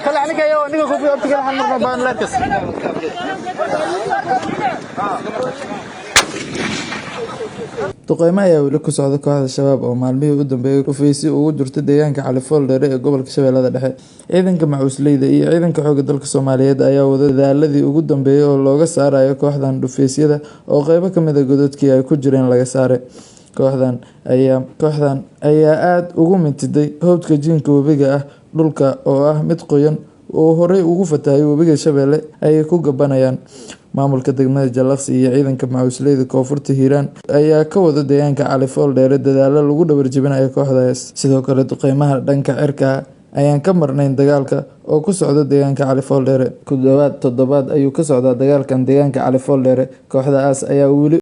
كلا عليك يا نيجا كوفي أبتك الحمر بان لكس duqeymo ayaa weli ku socda kooxda shabaab oo maalmihii u dambeeyay dhufeysyo ugu jirta deegaanka Califool dheere ee gobolka Shabeellada Dhexe. Ciidanka macuusleyda iyo ciidanka xoogga dalka Soomaaliyeed ayaa wada dadaaladii ugu dambeeyay oo looga saarayo kooxdan dhufeysyada oo qaybo ka mid ah godadkii ay ku jireen laga saaray. Kooxdan ayaa aad ugu mintiday hawdka jiinka webiga ah, dhulka oo ah mid qoyan oo horey ugu fatahay webiga Shabeelle ay ku gabanayaan. Maamulka degmada Jalaaqsi iyo ciidanka macuusleyda Koonfurta Hiiraan ayaa ka wada deegaanka Califool dheere dadaalo lagu dhabar jebinayo kooxdaas. Sidoo kale duqeymaha dhanka cirka ayaan ka marnayn dagaalka oo ku socda deegaanka Califool dheere. Ku dhawaad 7 ayuu ka socdaa dagaalkan deegaanka Califool dheere. Kooxdaas ayaa weli